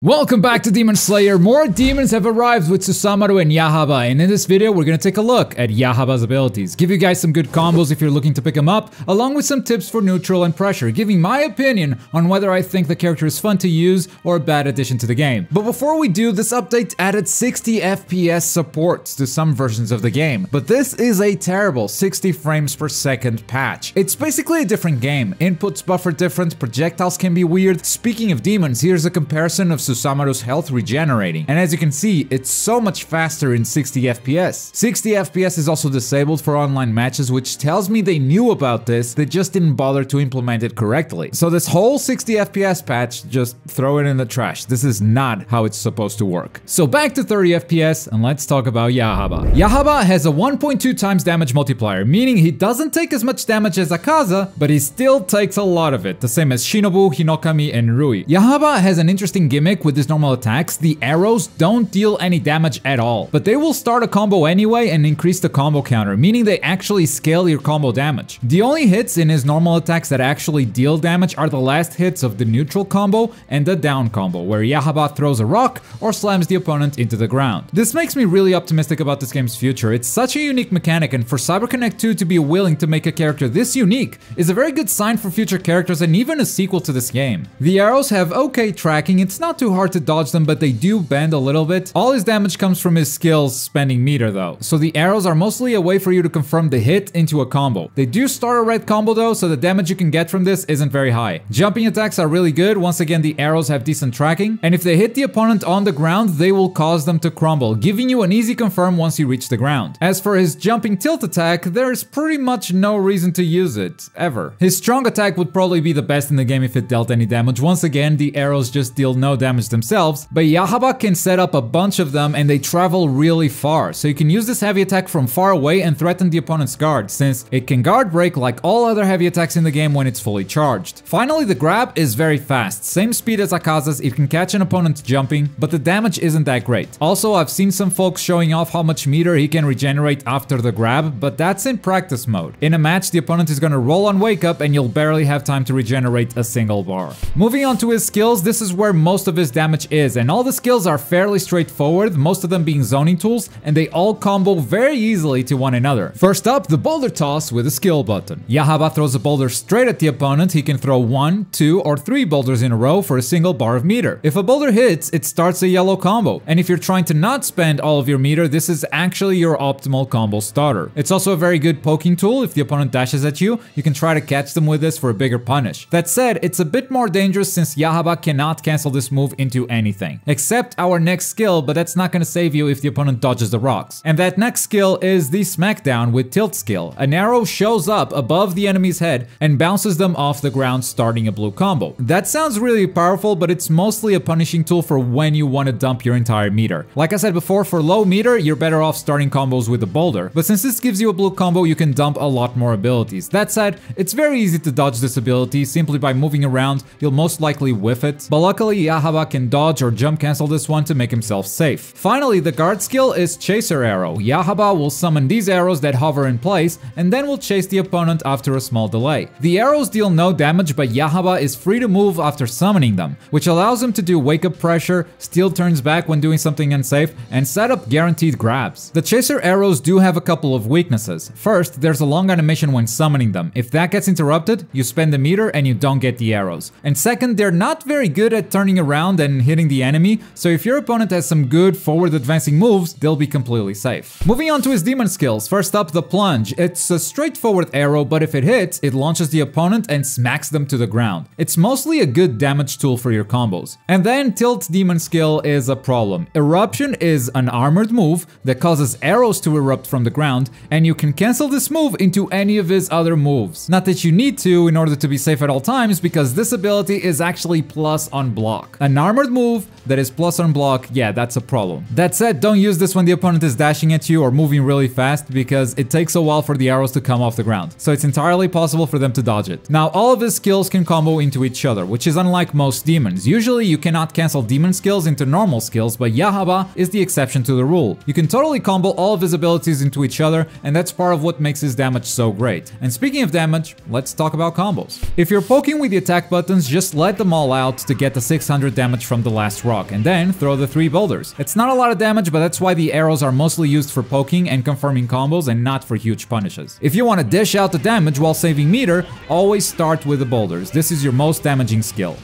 Welcome back to Demon Slayer. More demons have arrived with Susanoo and Yahaba, and in this video we're gonna take a look at Yahaba's abilities, give you guys some good combos if you're looking to pick him up, along with some tips for neutral and pressure, giving my opinion on whether I think the character is fun to use or a bad addition to the game. But before we do, this update added 60 FPS support to some versions of the game, but this is a terrible 60 frames per second patch. It's basically a different game, inputs buffer different, projectiles can be weird. Speaking of demons, here's a comparison of Susanoo's health regenerating, and as you can see, it's so much faster in 60 FPS. 60 FPS is also disabled for online matches, which tells me they knew about this, they just didn't bother to implement it correctly. So this whole 60 FPS patch, just throw it in the trash. This is not how it's supposed to work. So back to 30 FPS, and let's talk about Yahaba. Yahaba has a 1.2 times damage multiplier, meaning he doesn't take as much damage as Akaza, but he still takes a lot of it, the same as Shinobu, Hinokami, and Rui. Yahaba has an interesting gimmick with his normal attacks. The arrows don't deal any damage at all, but they will start a combo anyway and increase the combo counter, meaning they actually scale your combo damage. The only hits in his normal attacks that actually deal damage are the last hits of the neutral combo and the down combo, where Yahaba throws a rock or slams the opponent into the ground. This makes me really optimistic about this game's future. It's such a unique mechanic, and for CyberConnect 2 to be willing to make a character this unique is a very good sign for future characters and even a sequel to this game. The arrows have okay tracking, it's not too hard to dodge them, but they do bend a little bit. All his damage comes from his skills spending meter though, so the arrows are mostly a way for you to confirm the hit into a combo. They do start a red combo though, so the damage you can get from this isn't very high. Jumping attacks are really good. Once again, the arrows have decent tracking, and if they hit the opponent on the ground, they will cause them to crumble, giving you an easy confirm once you reach the ground. As for his jumping tilt attack, there's pretty much no reason to use it, ever. His strong attack would probably be the best in the game if it dealt any damage. Once again, the arrows just deal no damage themselves, but Yahaba can set up a bunch of them and they travel really far, so you can use this heavy attack from far away and threaten the opponent's guard, since it can guard break like all other heavy attacks in the game when it's fully charged. Finally, the grab is very fast, same speed as Akaza's. It can catch an opponent jumping, but the damage isn't that great. Also, I've seen some folks showing off how much meter he can regenerate after the grab, but that's in practice mode. In a match, the opponent is gonna roll on wake up and you'll barely have time to regenerate a single bar. Moving on to his skills, this is where most of his damage is, and all the skills are fairly straightforward, most of them being zoning tools, and they all combo very easily to one another. First up, the boulder toss with a skill button. Yahaba throws a boulder straight at the opponent. He can throw 1, 2, or 3 boulders in a row for a single bar of meter. If a boulder hits, it starts a yellow combo, and if you're trying to not spend all of your meter, this is actually your optimal combo starter. It's also a very good poking tool. If the opponent dashes at you, you can try to catch them with this for a bigger punish. That said, it's a bit more dangerous since Yahaba cannot cancel this move into anything, except our next skill, but that's not gonna save you if the opponent dodges the rocks. And that next skill is the smackdown with tilt skill. An arrow shows up above the enemy's head and bounces them off the ground, starting a blue combo. That sounds really powerful, but it's mostly a punishing tool for when you want to dump your entire meter. Like I said before, for low meter, you're better off starting combos with a boulder, but since this gives you a blue combo, you can dump a lot more abilities. That said, it's very easy to dodge this ability. Simply by moving around, you'll most likely whiff it, but luckily Yahaba can dodge or jump cancel this one to make himself safe. Finally, the guard skill is Chaser Arrow. Yahaba will summon these arrows that hover in place and then will chase the opponent after a small delay. The arrows deal no damage, but Yahaba is free to move after summoning them, which allows him to do wake up pressure, steal turns back when doing something unsafe, and set up guaranteed grabs. The Chaser Arrows do have a couple of weaknesses. First, there's a long animation when summoning them. If that gets interrupted, you spend the meter and you don't get the arrows. And second, they're not very good at turning around and hitting the enemy, so if your opponent has some good forward advancing moves, they'll be completely safe. Moving on to his demon skills, first up, the plunge. It's a straightforward arrow, but if it hits, it launches the opponent and smacks them to the ground. It's mostly a good damage tool for your combos. And then tilt demon skill is a problem. Eruption is an armored move that causes arrows to erupt from the ground, and you can cancel this move into any of his other moves. Not that you need to in order to be safe at all times, because this ability is actually plus on block. An armored move that is plus on block, yeah, that's a problem. That said, don't use this when the opponent is dashing at you or moving really fast, because it takes a while for the arrows to come off the ground, so it's entirely possible for them to dodge it. Now, all of his skills can combo into each other, which is unlike most demons. Usually you cannot cancel demon skills into normal skills, but Yahaba is the exception to the rule. You can totally combo all of his abilities into each other, and that's part of what makes his damage so great. And speaking of damage, let's talk about combos. If you're poking with the attack buttons, just let them all out to get the 600 damage damage from the last rock, and then throw the 3 boulders. It's not a lot of damage, but that's why the arrows are mostly used for poking and confirming combos and not for huge punishes. If you want to dish out the damage while saving meter, always start with the boulders. This is your most damaging skill.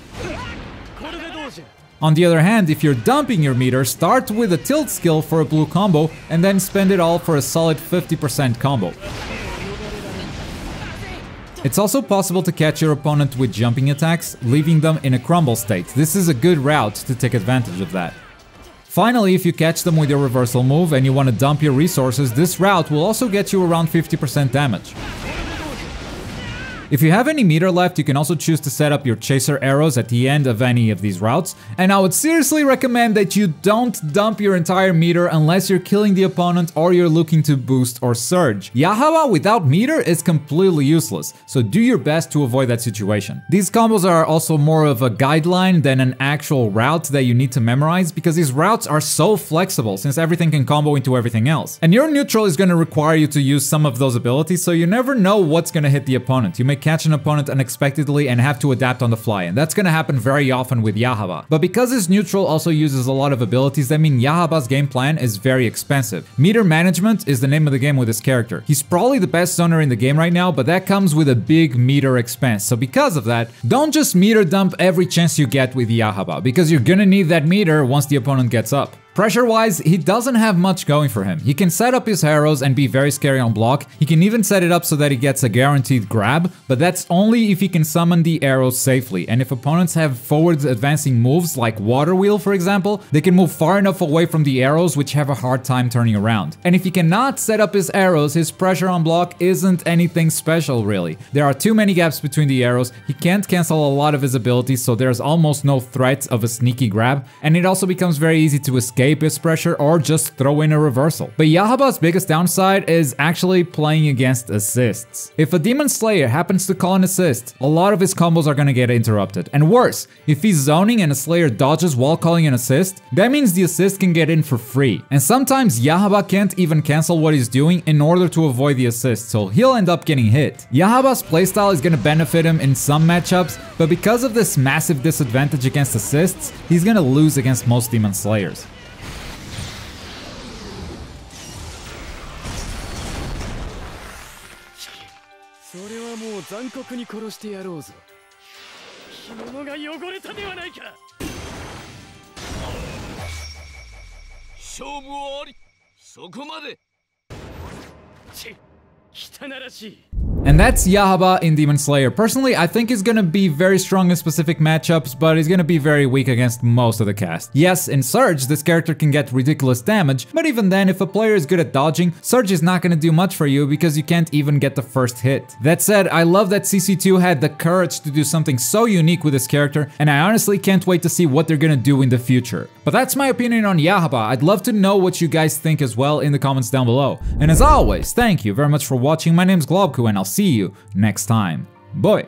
On the other hand, if you're dumping your meter, start with a tilt skill for a blue combo and then spend it all for a solid 50% combo. It's also possible to catch your opponent with jumping attacks, leaving them in a crumble state. This is a good route to take advantage of that. Finally, if you catch them with your reversal move and you want to dump your resources, this route will also get you around 50% damage. If you have any meter left, you can also choose to set up your chaser arrows at the end of any of these routes, and I would seriously recommend that you don't dump your entire meter unless you're killing the opponent or you're looking to boost or surge. Yahaba without meter is completely useless, so do your best to avoid that situation. These combos are also more of a guideline than an actual route that you need to memorize, because these routes are so flexible since everything can combo into everything else. And your neutral is going to require you to use some of those abilities, so you never know what's going to hit the opponent. You may catch an opponent unexpectedly and have to adapt on the fly, and that's gonna happen very often with Yahaba. But because his neutral also uses a lot of abilities, that mean Yahaba's game plan is very expensive. Meter management is the name of the game with this character. He's probably the best zoner in the game right now, but that comes with a big meter expense. So because of that, don't just meter dump every chance you get with Yahaba, because you're gonna need that meter once the opponent gets up. Pressure-wise, he doesn't have much going for him. He can set up his arrows and be very scary on block. He can even set it up so that he gets a guaranteed grab, but that's only if he can summon the arrows safely. And if opponents have forward advancing moves like Water Wheel, for example, they can move far enough away from the arrows, which have a hard time turning around. And if he cannot set up his arrows, his pressure on block isn't anything special really. There are too many gaps between the arrows, he can't cancel a lot of his abilities, so there's almost no threat of a sneaky grab, and it also becomes very easy to escape his pressure or just throw in a reversal. But Yahaba's biggest downside is actually playing against assists. If a Demon Slayer happens to call an assist, a lot of his combos are gonna get interrupted. And worse, if he's zoning and a Slayer dodges while calling an assist, that means the assist can get in for free. And sometimes Yahaba can't even cancel what he's doing in order to avoid the assist, so he'll end up getting hit. Yahaba's playstyle is gonna benefit him in some matchups, but because of this massive disadvantage against assists, he's gonna lose against most Demon Slayers. And that's Yahaba in Demon Slayer. Personally, I think he's gonna be very strong in specific matchups, but he's gonna be very weak against most of the cast. Yes, in Surge, this character can get ridiculous damage, but even then, if a player is good at dodging, Surge is not gonna do much for you because you can't even get the first hit. That said, I love that CC2 had the courage to do something so unique with this character, and I honestly can't wait to see what they're gonna do in the future. But that's my opinion on Yahaba. I'd love to know what you guys think as well in the comments down below. And as always, thank you very much for watching. My name's Globku, and I'll see you next time. Bye!